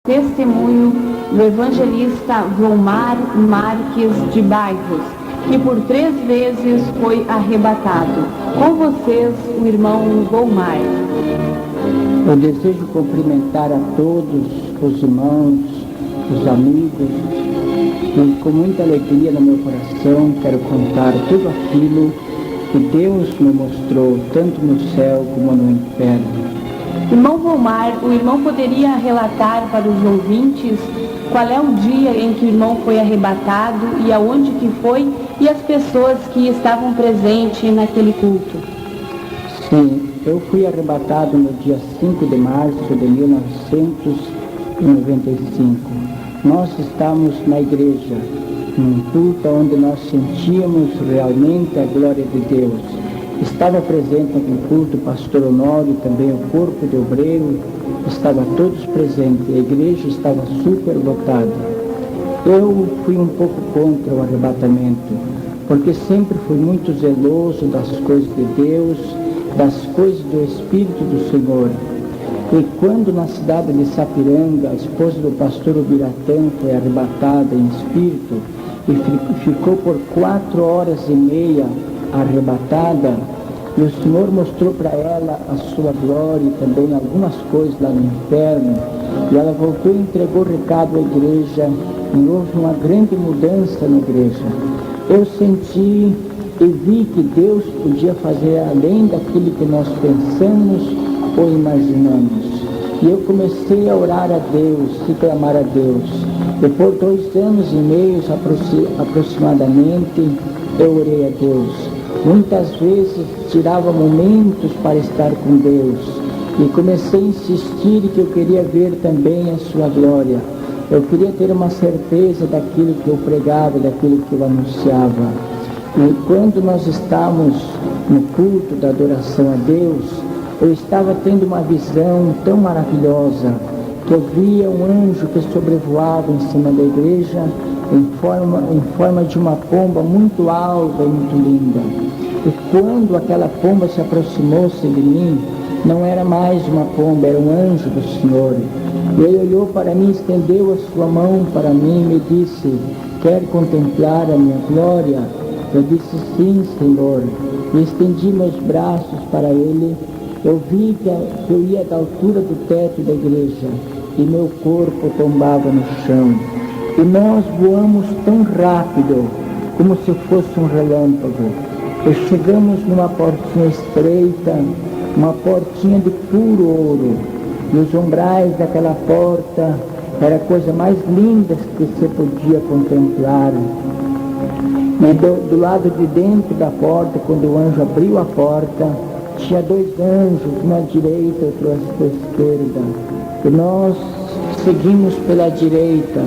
Testemunho do evangelista Volmar Marques de Bairros, que por 3 vezes foi arrebatado. Com vocês, o irmão Volmar. Eu desejo cumprimentar a todos os irmãos, os amigos, e com muita alegria no meu coração quero contar tudo aquilo que Deus me mostrou, tanto no céu como no inferno. Irmão Volmar, o irmão poderia relatar para os ouvintes qual é o dia em que o irmão foi arrebatado e aonde que foi e as pessoas que estavam presentes naquele culto? Sim, eu fui arrebatado no dia 5 de março de 1995. Nós estávamos na igreja, num culto onde nós sentíamos realmente a glória de Deus. Estava presente naquele culto o pastor Honório, também o corpo de obreiro, estavam todos presentes, a igreja estava super lotada. Eu fui um pouco contra o arrebatamento, porque sempre fui muito zeloso das coisas de Deus, das coisas do Espírito do Senhor. E quando na cidade de Sapiranga, a esposa do pastor Ubiratã foi arrebatada em espírito e ficou por 4 horas e meia arrebatada, e o Senhor mostrou para ela a sua glória e também algumas coisas lá no inferno, e ela voltou e entregou o recado à igreja, e houve uma grande mudança na igreja. Eu senti e vi que Deus podia fazer além daquilo que nós pensamos ou imaginamos. E eu comecei a orar a Deus e clamar a Deus. E por 2 anos e meio aproximadamente, eu orei a Deus. Muitas vezes tirava momentos para estar com Deus e comecei a insistir que eu queria ver também a sua glória. Eu queria ter uma certeza daquilo que eu pregava, daquilo que eu anunciava. E quando nós estávamos no culto da adoração a Deus, eu estava tendo uma visão tão maravilhosa que eu via um anjo que sobrevoava em cima da igreja em forma de uma pomba muito alta e muito linda. E quando aquela pomba se aproximou-se de mim, não era mais uma pomba, era um anjo do Senhor. E ele olhou para mim, estendeu a sua mão para mim e me disse: quer contemplar a minha glória? Eu disse: sim, Senhor. E estendi meus braços para ele. Eu vi que eu ia da altura do teto da igreja e meu corpo tombava no chão. E nós voamos tão rápido, como se fosse um relâmpago. E chegamos numa portinha estreita, uma portinha de puro ouro. E os umbrais daquela porta era a coisa mais linda que você podia contemplar. E do lado de dentro da porta, quando o anjo abriu a porta, tinha 2 anjos, um à direita e outro à esquerda. E nós seguimos pela direita.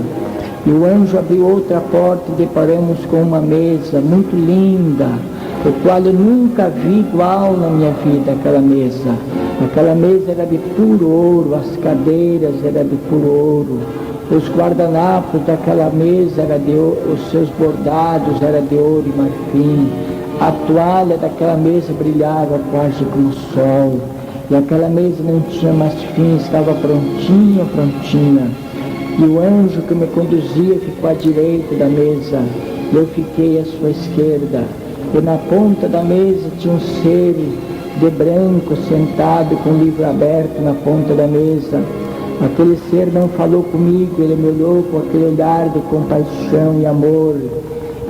E o anjo abriu outra porta e deparamos com uma mesa muito linda, o qual eu nunca vi igual na minha vida, aquela mesa. Aquela mesa era de puro ouro, as cadeiras eram de puro ouro, os guardanapos daquela mesa, os seus bordados eram de ouro e marfim, a toalha daquela mesa brilhava quase como o sol, e aquela mesa não tinha mais fim, estava prontinha. E o anjo que me conduzia ficou à direita da mesa, eu fiquei à sua esquerda. E na ponta da mesa tinha um ser de branco sentado com o livro aberto na ponta da mesa. Aquele ser não falou comigo, ele me olhou com aquele olhar de compaixão e amor.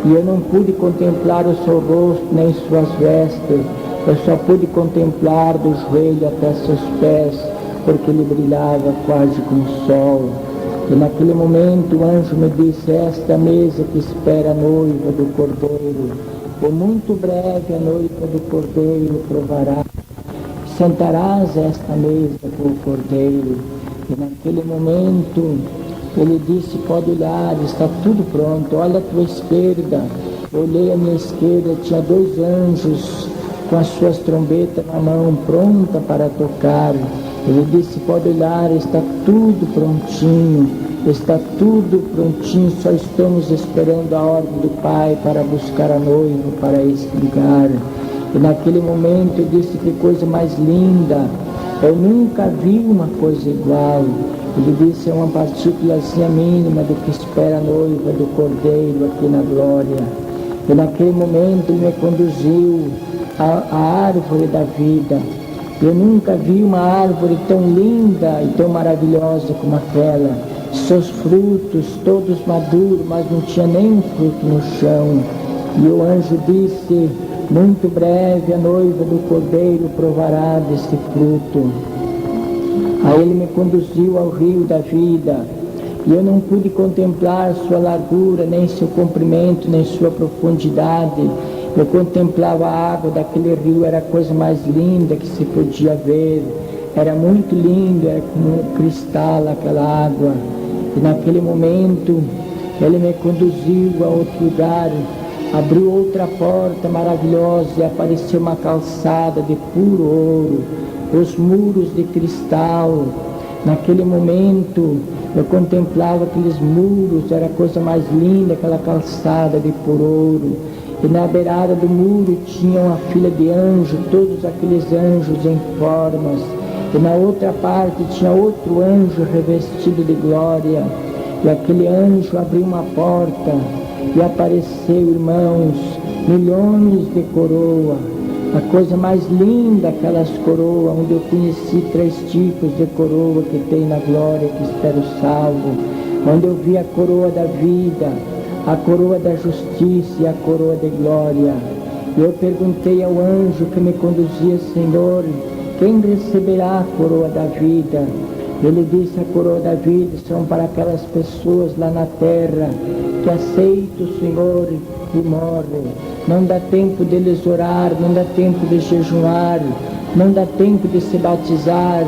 E eu não pude contemplar o seu rosto nem suas vestes, eu só pude contemplar do joelho até seus pés, porque ele brilhava quase como o sol. E naquele momento o anjo me disse: esta é a mesa que espera a noiva do Cordeiro. Por muito breve a noiva do Cordeiro provará. Sentarás esta mesa com o Cordeiro. E naquele momento ele disse: pode olhar, está tudo pronto, olha à tua esquerda. Eu olhei à minha esquerda, tinha 2 anjos com as suas trombetas na mão, pronta para tocar. Ele disse: pode olhar, está tudo prontinho, só estamos esperando a ordem do Pai para buscar a noiva para esse lugar. E naquele momento eu disse: que coisa mais linda, eu nunca vi uma coisa igual. Ele disse, é uma partículazinha mínima do que espera a noiva do Cordeiro aqui na glória. E naquele momento Ele me conduziu à árvore da vida. Eu nunca vi uma árvore tão linda e tão maravilhosa como aquela. Seus frutos todos maduros, mas não tinha nenhum fruto no chão. E o anjo disse, muito breve a noiva do Cordeiro provará desse fruto. Aí ele me conduziu ao rio da vida, e eu não pude contemplar sua largura, nem seu comprimento, nem sua profundidade. Eu contemplava a água daquele rio, era a coisa mais linda que se podia ver. Era muito lindo, era como um cristal aquela água. E naquele momento, ele me conduziu a outro lugar, abriu outra porta maravilhosa e apareceu uma calçada de puro ouro, os muros de cristal. Naquele momento eu contemplava aqueles muros, era a coisa mais linda, aquela calçada de puro ouro. E na beirada do muro tinha uma fila de anjos, todos aqueles anjos em formas. E na outra parte tinha outro anjo revestido de glória. E aquele anjo abriu uma porta e apareceu, irmãos, milhões de coroas. A coisa mais linda, aquelas coroas, onde eu conheci 3 tipos de coroa que tem na glória, que espero salvo. Onde eu vi a coroa da vida, a coroa da justiça e a coroa de glória. E eu perguntei ao anjo que me conduzia, Senhor, quem receberá a coroa da vida? Ele disse, a coroa da vida são para aquelas pessoas lá na terra que aceitam o Senhor e morrem. Não dá tempo deles orar, não dá tempo de jejuar, não dá tempo de se batizar,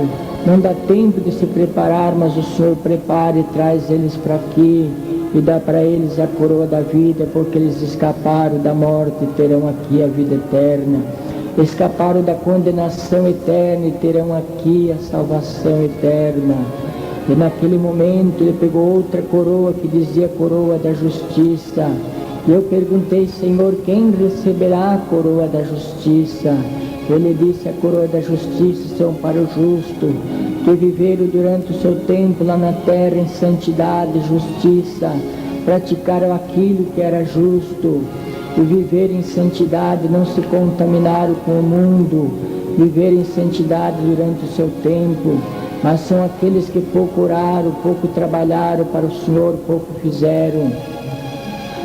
não dá tempo de se preparar, mas o Senhor prepara e traz eles para aqui e dá para eles a coroa da vida, porque eles escaparam da morte e terão aqui a vida eterna. Escaparam da condenação eterna e terão aqui a salvação eterna. E naquele momento ele pegou outra coroa que dizia coroa da justiça. E eu perguntei, Senhor, quem receberá a coroa da justiça? Ele disse, a coroa da justiça são para o justo, que viveram durante o seu tempo lá na terra em santidade e justiça, praticaram aquilo que era justo, e viver em santidade, não se contaminaram com o mundo, viver em santidade durante o seu tempo, mas são aqueles que pouco oraram, pouco trabalharam para o Senhor, pouco fizeram.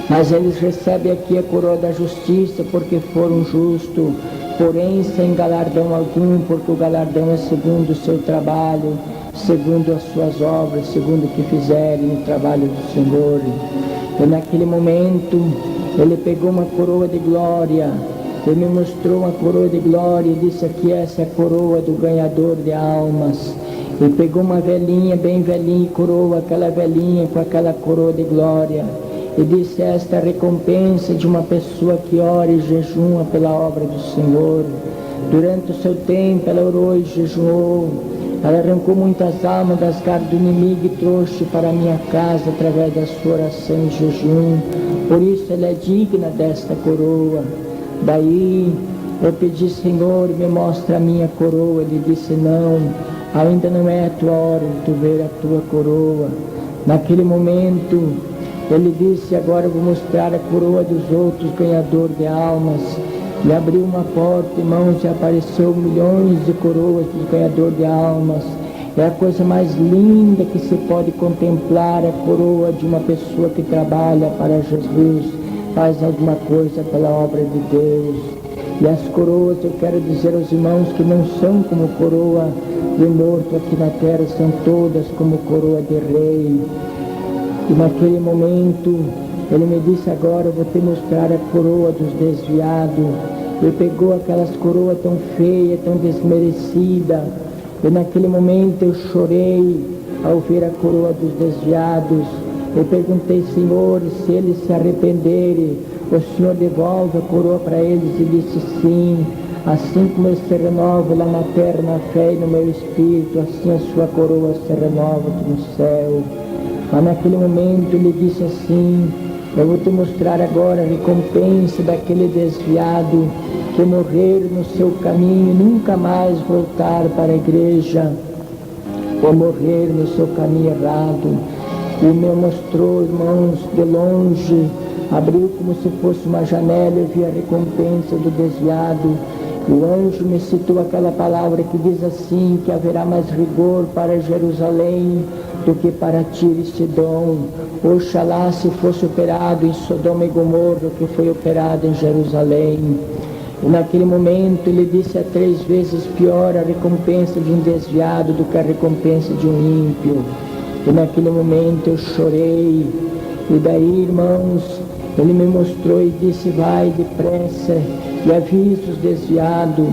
Mas eles recebem aqui a coroa da justiça porque foram justos, porém sem galardão algum, porque o galardão é segundo o seu trabalho, segundo as suas obras, segundo o que fizerem no trabalho do Senhor. E naquele momento ele pegou uma coroa de glória, ele me mostrou uma coroa de glória e disse, aqui essa é a coroa do ganhador de almas. E pegou uma velhinha, bem velhinha, e coroa aquela velhinha com aquela coroa de glória. E disse, esta é a recompensa de uma pessoa que ora e jejuma pela obra do Senhor. Durante o seu tempo ela orou e jejuou. Ela arrancou muitas almas das garras do inimigo e trouxe para a minha casa através da sua oração e jejum. Por isso ela é digna desta coroa. Daí eu pedi, Senhor, me mostra a minha coroa. Ele disse, não, ainda não é a tua hora de tu ver a tua coroa. Naquele momento ele disse, agora eu vou mostrar a coroa dos outros ganhadores de almas. E abriu uma porta, irmãos, e apareceu milhões de coroas dos ganhadores de almas. É a coisa mais linda que se pode contemplar, a coroa de uma pessoa que trabalha para Jesus, faz alguma coisa pela obra de Deus. E as coroas, eu quero dizer aos irmãos que não são como coroa de morto aqui na terra, são todas como coroa de rei. E naquele momento ele me disse, agora eu vou te mostrar a coroa dos desviados. Ele pegou aquelas coroas tão feias, tão desmerecidas. E naquele momento eu chorei ao ver a coroa dos desviados. Eu perguntei, Senhor, se eles se arrependerem, o Senhor devolve a coroa para eles? E disse, sim. Assim como ele se renova lá na terra, na fé e no meu espírito, assim a sua coroa se renova no céu. Mas naquele momento ele disse assim, eu vou te mostrar agora a recompensa daquele desviado que morrer no seu caminho e nunca mais voltar para a igreja. ou morrer no seu caminho errado. E me mostrou, irmãos, de longe, abriu como se fosse uma janela, eu vi a recompensa do desviado. O anjo me citou aquela palavra que diz assim, que haverá mais rigor para Jerusalém do que para Tiro e Sidom. Oxalá se fosse operado em Sodoma e Gomorra o que foi operado em Jerusalém. E naquele momento ele disse: é 3 vezes pior a recompensa de um desviado do que a recompensa de um ímpio. E naquele momento eu chorei. E daí, irmãos, ele me mostrou e disse: vai depressa e avisa os desviados,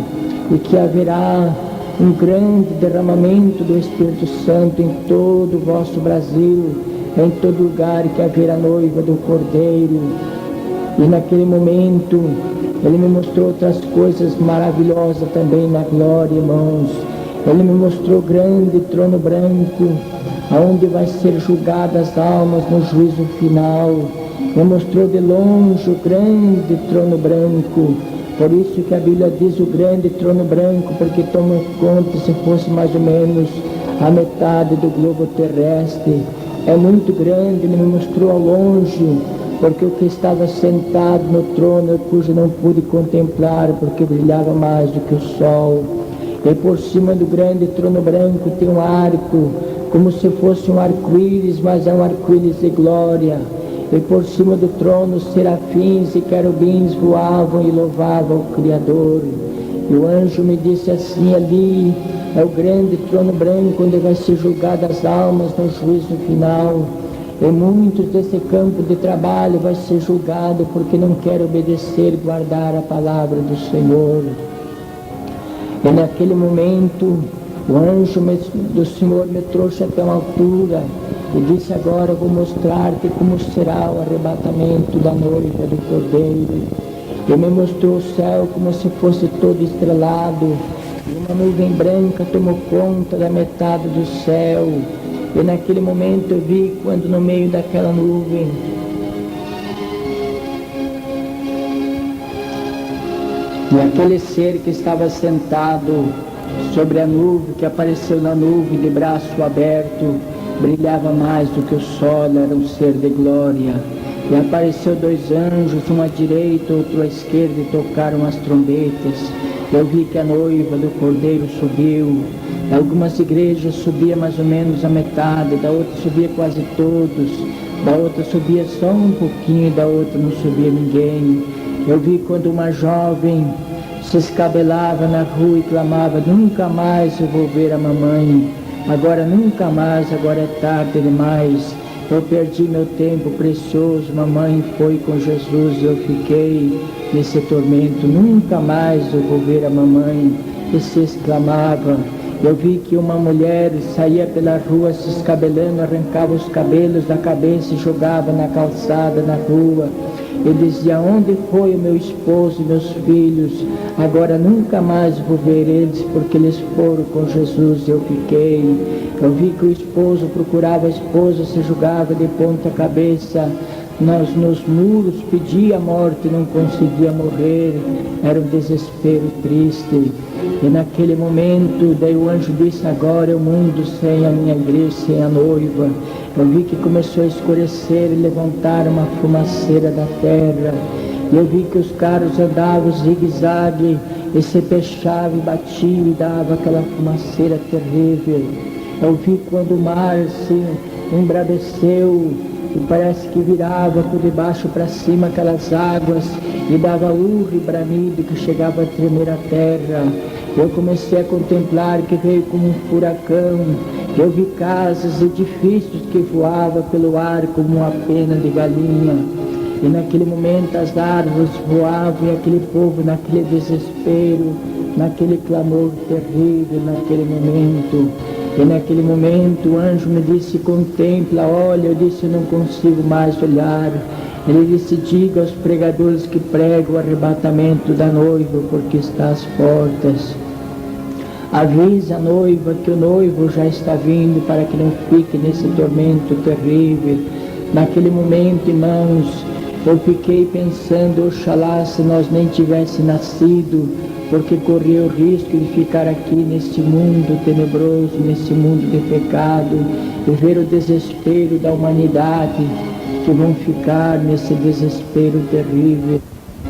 e que haverá um grande derramamento do Espírito Santo em todo o vosso Brasil, em todo lugar que haverá noiva do Cordeiro. E naquele momento ele me mostrou outras coisas maravilhosas também na glória, irmãos. Ele me mostrou grande trono branco, aonde vai ser julgadas as almas no juízo final. Me mostrou de longe o grande trono branco. Por isso que a Bíblia diz o grande trono branco, porque toma em conta se fosse mais ou menos a metade do globo terrestre. É muito grande. Ele me mostrou ao longe, porque o que estava sentado no trono, cujo não pude contemplar, porque brilhava mais do que o sol. E por cima do grande trono branco tem um arco, como se fosse um arco-íris, mas é um arco-íris de glória. E por cima do trono, serafins e querubins voavam e louvavam o Criador. E o anjo me disse assim: ali é o grande trono branco, onde vai ser julgada as almas no juízo final. E muitos desse campo de trabalho vai ser julgado porque não querem obedecer e guardar a palavra do Senhor. E naquele momento, o anjo do Senhor me trouxe até uma altura e disse: agora eu vou mostrar-te como será o arrebatamento da noiva do Cordeiro. E me mostrou o céu como se fosse todo estrelado, e uma nuvem branca tomou conta da metade do céu. E naquele momento eu vi quando no meio daquela nuvem e aquele ser que estava sentado sobre a nuvem, que apareceu na nuvem de braço aberto, brilhava mais do que o sol, era um ser de glória. E apareceu 2 anjos, um à direita, outro à esquerda, e tocaram as trombetas. Eu vi que a noiva do Cordeiro subiu. Algumas igrejas subia mais ou menos a metade, da outra subia quase todos, da outra subia só um pouquinho, da outra não subia ninguém. Eu vi quando uma jovem se escabelava na rua e clamava: nunca mais eu vou ver a mamãe, agora nunca mais, agora é tarde demais, eu perdi meu tempo precioso, mamãe foi com Jesus e eu fiquei nesse tormento, nunca mais eu vou ver a mamãe. E se exclamava. Eu vi que uma mulher saía pela rua se escabelando, arrancava os cabelos da cabeça e jogava na calçada, na rua. E dizia: onde foi o meu esposo e meus filhos? Agora nunca mais vou ver eles, porque eles foram com Jesus e eu fiquei. Eu vi que o esposo procurava a esposa, se jogava de ponta cabeça nos muros, pedia a morte e não conseguia morrer. Era um desespero triste. E naquele momento, daí o anjo disse: agora é o mundo sem a minha igreja, sem a noiva. Eu vi que começou a escurecer e levantar uma fumaceira da terra. E eu vi que os carros andavam zigue-zague e se fechavam e batiam e dava aquela fumaceira terrível. Eu vi quando o mar se embraveceu e parece que virava por debaixo para cima aquelas águas e dava urro e bramido que chegava a tremer a terra. Eu comecei a contemplar que veio como um furacão. Eu vi casas, edifícios que voavam pelo ar como uma pena de galinha. E naquele momento as árvores voavam e aquele povo naquele desespero, naquele clamor terrível, naquele momento. E naquele momento o anjo me disse: contempla, olha. Eu disse: eu não consigo mais olhar. Ele disse: diga aos pregadores que pregam o arrebatamento da noiva, porque está às portas. Avisa a noiva que o noivo já está vindo, para que não fique nesse tormento terrível. Naquele momento, irmãos, eu fiquei pensando: oxalá se nós nem tivéssemos nascido porque corria o risco de ficar aqui neste mundo tenebroso, neste mundo de pecado, e ver o desespero da humanidade, que vão ficar nesse desespero terrível.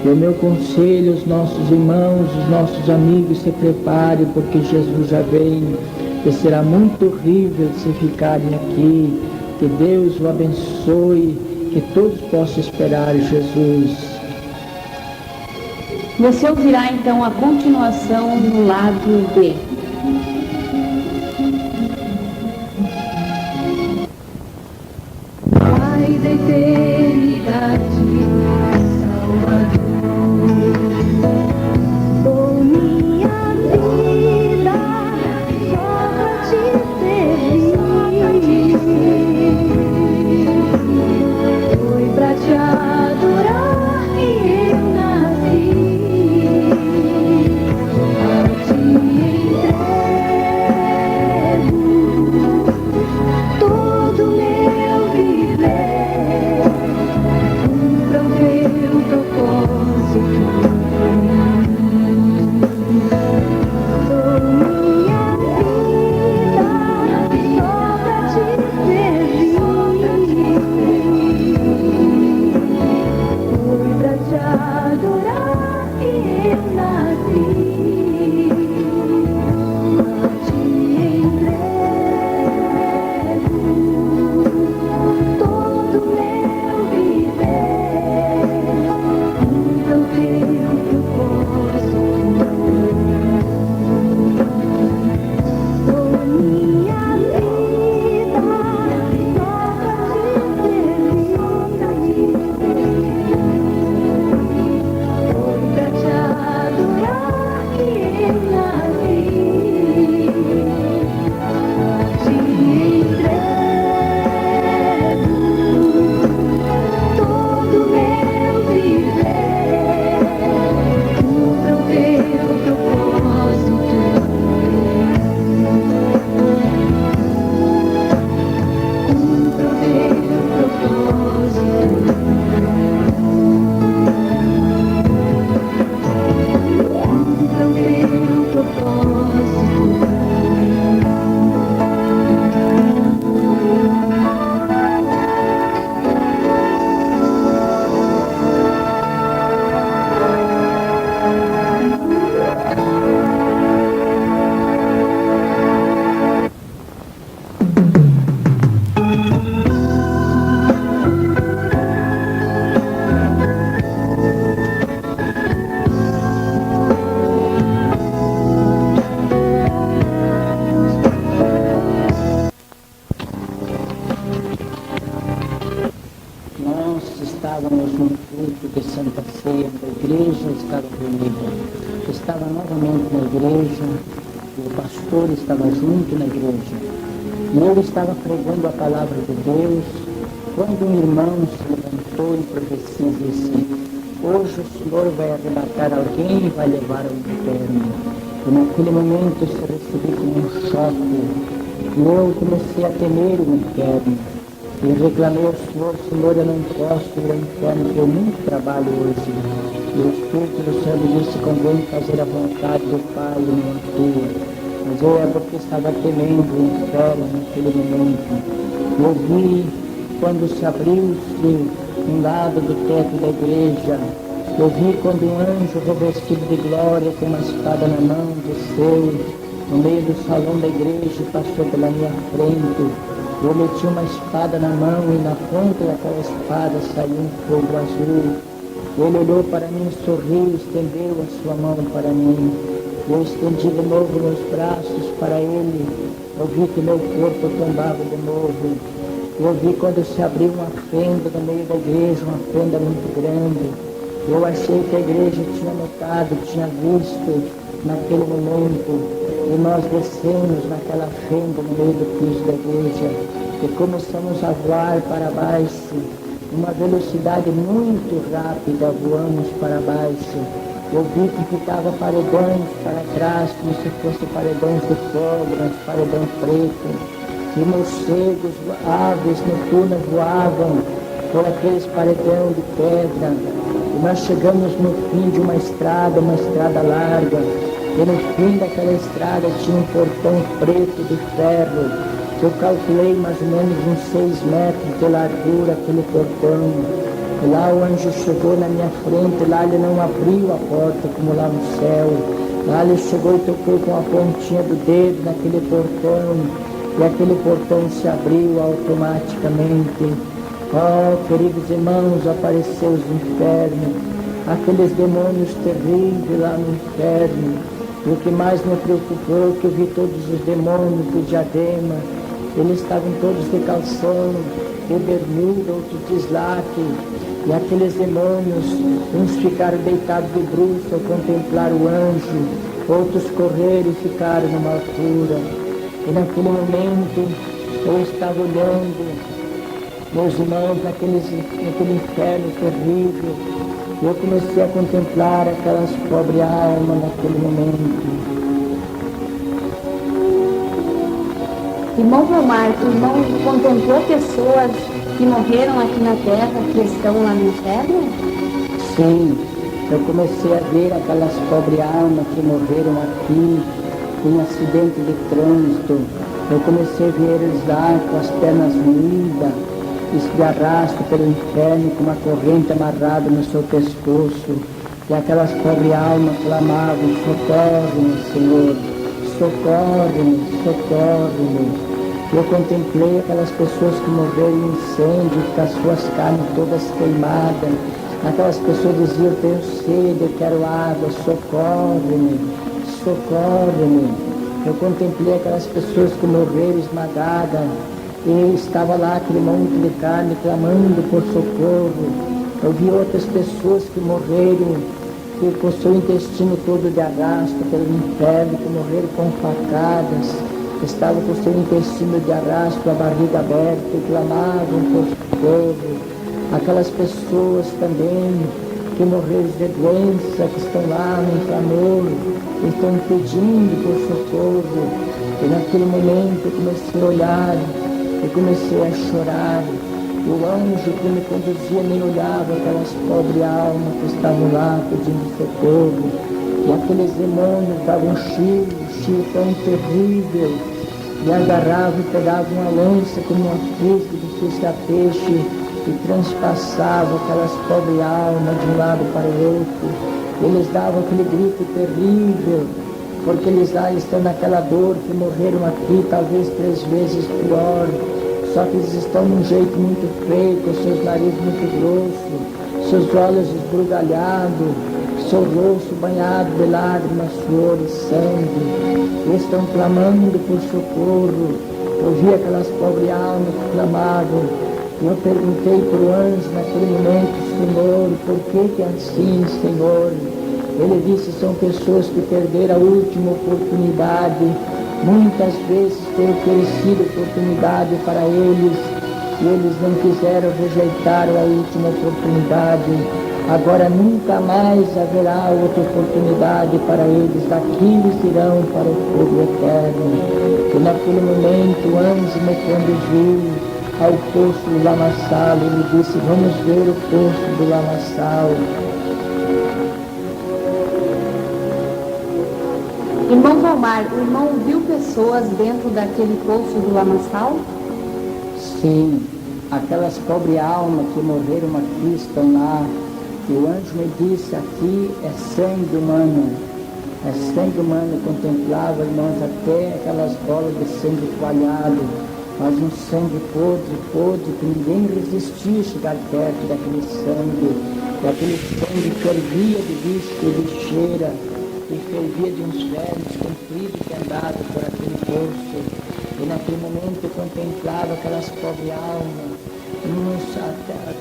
E o meu conselho, os nossos irmãos, os nossos amigos, se preparem, porque Jesus já vem, e será muito horrível se ficarem aqui. Que Deus o abençoe, que todos possam esperar Jesus. Você ouvirá então a continuação no lado B. Pai da eternidade, Salvador, dou minha vida só pra te servir. Foi pra te adorar que eu nasci. A ti entrego todo meu viver. Cumpra o teu propósito. Dou minha vida só pra te servir. Foi pra te adorar que eu nasci. A ti entrego todo meu viver. Cumpra o teu propósito. Dou minha vida só pra te servir. Foi pra te adorar que eu nasci. Te entrego todo meu viver. Cumpra o teu propósito. Cumpra o teu propósito. Cumpra o teu propósito. Nós estávamos no culto de Santa Ceia da igreja, estava reunido. Estava novamente na igreja, o pastor estava junto na igreja. E ele estava pregando a palavra de Deus, quando um irmão se levantou em profecia e disse: hoje o Senhor vai arrebatar alguém e vai levar ao inferno. E naquele momento eu recebi como um choque. E eu comecei a temer o inferno. E reclamei ao Senhor: Senhor, eu não posso ir ao inferno, porque eu muito trabalho hoje. E o Espírito do Senhor me disse: convém fazer a vontade do Pai e não a tua. Mas eu é porque estava temendo o inferno naquele momento. Eu vi quando se abriu-se um lado do teto da igreja. Eu vi quando um anjo revestido de glória, com uma espada na mão, desceu no meio do salão da igreja e passou pela minha frente. Ele tinha uma espada na mão e na ponta daquela espada saiu um fogo azul. Ele olhou para mim, sorriu, estendeu a sua mão para mim. Eu estendi de novo meus braços para ele. Eu vi que meu corpo tombava de novo. Eu vi quando se abriu uma fenda no meio da igreja, uma fenda muito grande. Eu achei que a igreja tinha notado, tinha visto naquele momento. E nós descemos naquela fenda no meio do piso da igreja e começamos a voar para baixo, numa velocidade muito rápida, voamos para baixo. Eu vi que ficava paredões para trás, como se fossem paredões de pedra, paredão preto, e morcegos, aves noturnas voavam por aqueles paredões de pedra. E E nós chegamos no fim de uma estrada larga, e no fim daquela estrada tinha um portão preto de ferro. Eu calculei mais ou menos uns 6 metros de largura aquele portão. E lá o anjo chegou na minha frente, lá ele não abriu a porta como lá no céu. Lá ele chegou e tocou com a pontinha do dedo naquele portão, e aquele portão se abriu automaticamente. Oh, queridos irmãos, apareceu os infernos, aqueles demônios terríveis lá no inferno. E o que mais me preocupou é que eu vi todos os demônios do diadema, eles estavam todos de calção, de bermuda, outros de slack. E aqueles demônios, uns ficaram deitados de bruços ao contemplar o anjo, outros correram e ficaram numa altura. E naquele momento eu estava olhando, meus irmãos, naquele inferno terrível, e eu comecei a contemplar aquelas pobres almas naquele momento. Irmão Vilmar, o irmão contemplou pessoas que morreram aqui na terra, que estão lá no inferno? Sim, eu comecei a ver aquelas pobres almas que morreram aqui, em acidente de trânsito. Eu comecei a ver eles lá com as pernas moídas, de arrasto pelo inferno, com uma corrente amarrada no seu pescoço. E aquelas pobres almas clamavam: socorre-me, Senhor, socorre-me, socorre-me. Eu contemplei aquelas pessoas que morreram em incêndio, com as suas carnes todas queimadas. Aquelas pessoas diziam: eu tenho sede, eu quero água, socorre-me, socorre-me. Eu contemplei aquelas pessoas que morreram esmagadas, e estava lá aquele monte de carne clamando por socorro. Eu vi outras pessoas que morreram, que com seu intestino todo de arrasto pelo inferno, que morreram com facadas, estavam com seu intestino de arrasto, a barriga aberta, e clamavam por socorro. Aquelas pessoas também que morreram de doença, que estão lá no clamor, estão pedindo por socorro. E naquele momento eu comecei a olhar, eu comecei a chorar. O anjo que me conduzia nem olhava aquelas pobres almas que estavam lá pedindo socorro. E aqueles demônios davam um chio tão terrível, e agarravam e pegavam uma lança como uma fusca de fusca-peixe, e transpassavam aquelas pobres almas de um lado para o outro. Eles davam aquele grito terrível, porque eles lá estão naquela dor, que morreram aqui talvez 3 vezes pior. Só que eles estão de um jeito muito feio, com seus narizes muito grossos, seus olhos esbugalhados, seu rosto banhado de lágrimas, suor e sangue. Eles estão clamando por socorro. Eu vi aquelas pobres almas que clamavam. E eu perguntei para o anjo naquele momento: Senhor, por que é assim, Senhor? Ele disse: são pessoas que perderam a última oportunidade. Muitas vezes foi oferecido oportunidade para eles, e eles não quiseram, rejeitaram a última oportunidade. Agora nunca mais haverá outra oportunidade para eles. Daqui eles irão para o fogo eterno. E naquele momento o anjo me conduziu ao poço do lamaçal. Ele disse: vamos ver o poço do lamaçal. Irmão Valmar, o irmão viu pessoas dentro daquele poço do lamaçal? Sim, aquelas pobres almas que morreram aqui estão lá. E o anjo me disse: aqui é sangue humano. É sangue humano. Eu contemplava, irmãos, até aquelas bolas de sangue coalhado, mas um sangue podre, que ninguém resistia a chegar perto daquele sangue. E aquele sangue fervia de bicho, de lixeira, e fervia de uns vermes compridos que andavam por aquele poço. E naquele momento eu contemplava aquelas pobres almas, uns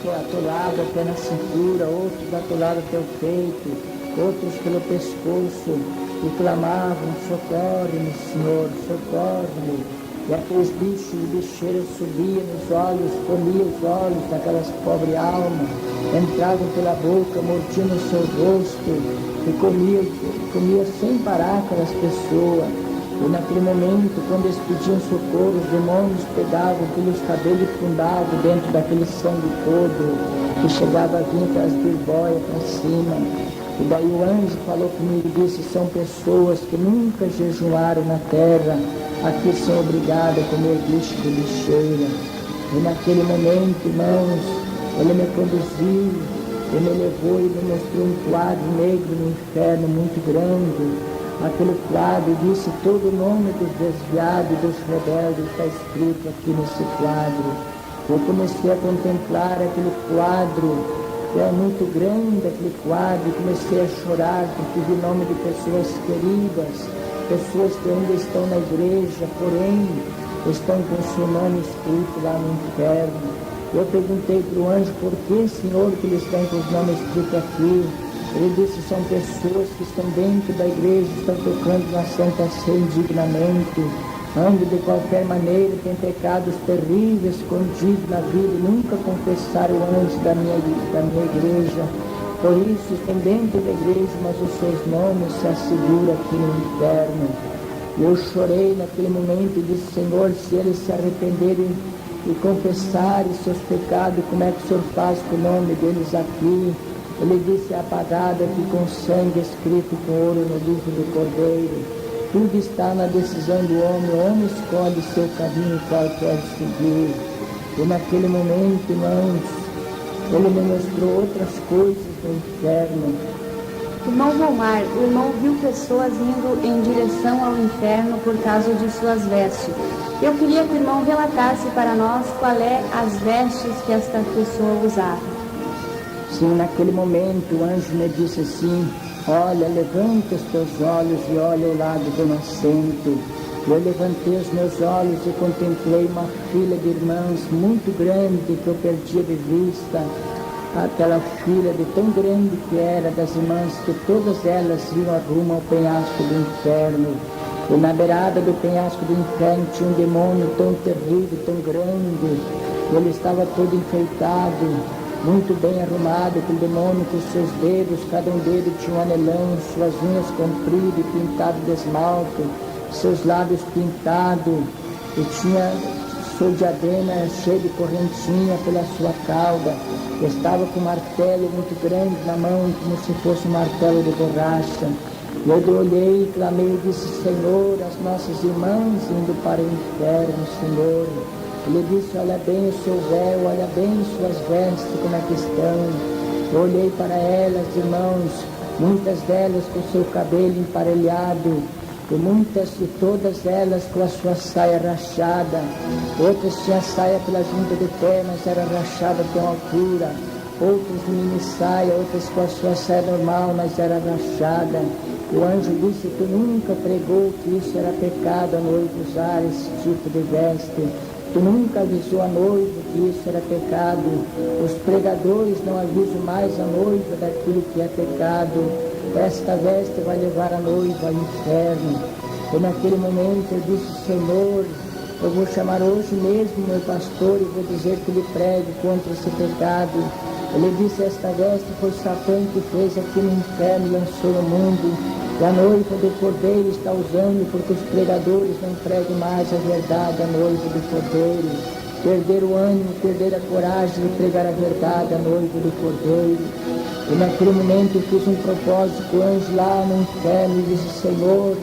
atolados até na cintura, outros atolados até o peito, outros pelo pescoço, e clamavam: socorre-me, Senhor, socorre-me. E aqueles bichos de lixeira subiam nos olhos, comiam os olhos daquelas pobres almas, entravam pela boca, mordiam o seu rosto, e comia sem parar aquelas pessoas. E naquele momento, quando eles pediam socorro, os demônios pegavam pelos cabelos e fundavam dentro daquele sangue todo, que chegava a vir para as birbóias para cima. E daí o anjo falou comigo e disse, são pessoas que nunca jejuaram na terra, aqui são obrigadas a comer lixo de lixeira. E naquele momento, irmãos, ele me conduziu, ele me levou e me mostrou um quadro negro no inferno muito grande. Aquele quadro disse todo o nome dos desviados e dos rebeldes está escrito aqui nesse quadro. Eu comecei a contemplar aquele quadro, que é muito grande aquele quadro, e comecei a chorar porque vi o nome de pessoas queridas, pessoas que ainda estão na igreja, porém estão com o seu nome escrito lá no inferno. Eu perguntei para o anjo, por que, Senhor, que eles têm com os nomes escritos aqui? Ele disse, são pessoas que estão dentro da igreja, estão tocando na Santa Ceia indignamente, onde de qualquer maneira tem pecados terríveis escondidos na vida e nunca confessaram antes da minha igreja. Por isso estão dentro da igreja, mas os seus nomes se asseguram aqui no inferno. Eu chorei naquele momento e disse, Senhor, se eles se arrependerem e confessarem seus pecados, como é que o Senhor faz com o nome deles aqui? Ele disse, é apagado aqui com sangue escrito com ouro no livro do Cordeiro. Tudo está na decisão do homem, o homem escolhe seu caminho qual quer seguir. E naquele momento, irmãos, ele me mostrou outras coisas do inferno. Irmão Volmar, o irmão viu pessoas indo em direção ao inferno por causa de suas vestes. Eu queria que o irmão relatasse para nós qual é as vestes que esta pessoa usava. Sim, naquele momento o anjo me disse assim, olha, levanta os teus olhos e olha o lado do nascente. Eu levantei os meus olhos e contemplei uma fila de irmãs muito grande que eu perdia de vista. Aquela fila de tão grande que era das irmãs, que todas elas iam a rumo ao penhasco do inferno. E na beirada do penhasco do inferno tinha um demônio tão terrível, tão grande. Ele estava todo enfeitado, muito bem arrumado, aquele demônio com seus dedos, cada um dedo tinha um anelão, suas unhas compridas e pintado de esmalte, seus lábios pintados, e tinha seu diadema cheio de correntinha pela sua cauda, estava com um martelo muito grande na mão, como se fosse um martelo de borracha. E eu olhei, clamei e disse, Senhor, as nossas irmãs indo para o inferno, Senhor. Ele disse, olha bem o seu véu, olha bem suas vestes, como é que estão. Eu olhei para elas, irmãos, muitas delas com seu cabelo emparelhado, e muitas e todas elas com a sua saia rachada. Outras tinham saia pela junta de pé, mas era rachada até uma altura. Outras de mini saia, outras com a sua saia normal, mas era rachada. O anjo disse, tu nunca pregou que isso era pecado a noiva usar esse tipo de veste. Tu nunca avisou a noiva que isso era pecado. Os pregadores não avisam mais a noiva daquilo que é pecado. Esta veste vai levar a noiva ao inferno. E naquele momento eu disse, Senhor, eu vou chamar hoje mesmo meu pastor e vou dizer que ele pregue contra esse pecado. Ele disse, esta veste foi Satã que fez aqui no inferno e lançou no mundo. E a noiva do Cordeiro está usando, porque os pregadores não pregam mais a verdade, a noiva do Cordeiro. Perder o ânimo, perder a coragem de pregar a verdade, a noiva do Cordeiro. E naquele momento eu fiz um propósito com o anjo lá no inferno e disse, Senhor,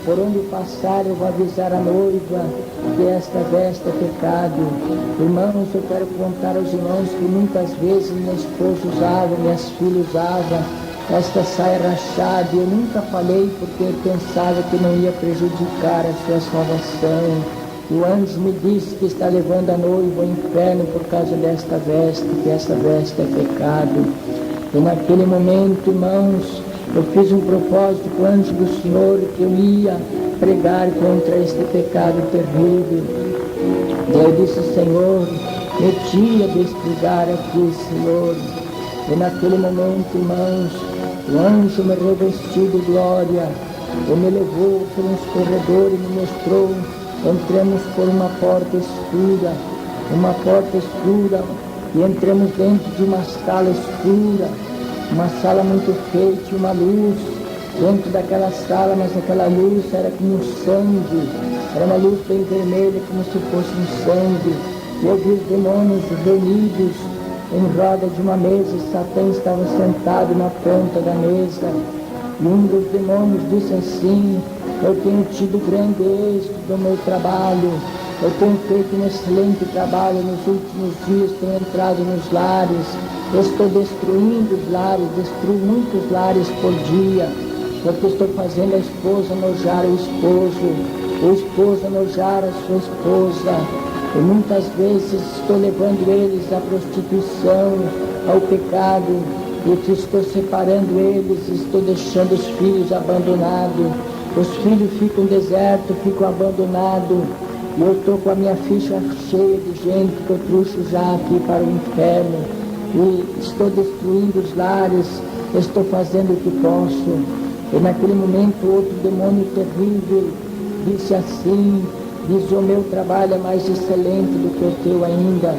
por onde passar eu vou avisar a noiva que esta veste é pecado. Irmãos, eu quero contar aos irmãos que muitas vezes minha esposa usava, minhas filhas usavam esta saia rachada, e eu nunca falei porque eu pensava que não ia prejudicar a sua salvação. O anjo me disse que está levando a noiva ao inferno por causa desta veste, que esta veste é pecado. E naquele momento, irmãos, eu fiz um propósito com o anjo do Senhor que eu ia pregar contra este pecado terrível. E eu disse, Senhor, me tira deste lugar aqui, Senhor. E naquele momento, irmãos, o anjo me revestiu de glória, e me levou por uns corredores e me mostrou, entramos por uma porta escura, e entramos dentro de uma sala escura, uma sala muito feia, tinha uma luz, dentro daquela sala, mas aquela luz era como sangue, era uma luz bem vermelha, como se fosse um sangue. E eu vi os demônios reunidos em roda de uma mesa, e Satã estava sentado na ponta da mesa. E um dos demônios disse assim: eu tenho tido grande êxito no meu trabalho, eu tenho feito um excelente trabalho nos últimos dias, tenho entrado nos lares, estou destruindo os lares, destruo muitos lares por dia, porque estou fazendo a esposa enojar o esposo enojar a sua esposa, e muitas vezes estou levando eles à prostituição, ao pecado, e estou separando eles, estou deixando os filhos abandonados, os filhos ficam desertos, ficam abandonados, e eu estou com a minha ficha cheia de gente que eu trouxe já aqui para o inferno, e estou destruindo os lares, estou fazendo o que posso. E naquele momento outro demônio terrível disse assim: diz, o meu trabalho é mais excelente do que o teu ainda,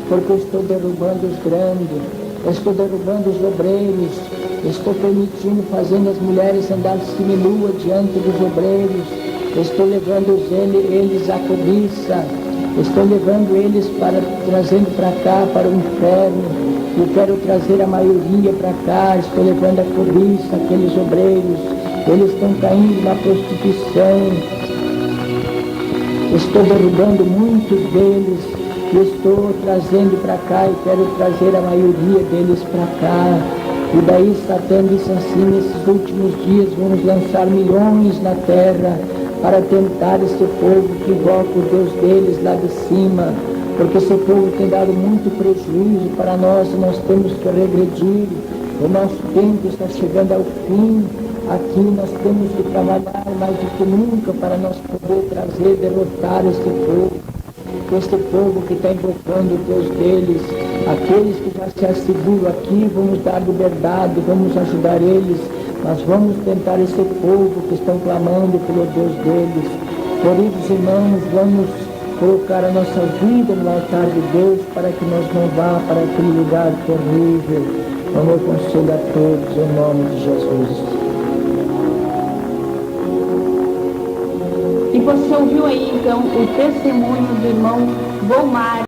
porque eu estou derrubando os grandes, estou derrubando os obreiros, estou permitindo, fazendo as mulheres andar seminua diante dos obreiros, estou levando eles à cobiça, estou levando eles trazendo para cá, para o inferno. Eu quero trazer a maioria para cá, estou levando a cobiça, aqueles obreiros, eles estão caindo na prostituição, estou derrubando muitos deles, estou trazendo para cá e quero trazer a maioria deles para cá. E daí Satã disse assim: nesses últimos dias vamos lançar milhões na terra para tentar esse povo que invoca o Deus deles lá de cima, porque esse povo tem dado muito prejuízo para nós e nós temos que regredir. O nosso tempo está chegando ao fim. Aqui nós temos que trabalhar mais do que nunca para nós poder trazer, derrotar esse povo que está invocando o Deus deles. Aqueles que já se asseguram aqui, vamos dar liberdade, vamos ajudar eles, mas vamos tentar esse povo que estão clamando pelo Deus deles. Queridos irmãos, vamos colocar a nossa vida no altar de Deus para que nós não vá para aquele lugar terrível. Eu me aconselho a todos em nome de Jesus. E você ouviu aí então o testemunho do irmão Volmar,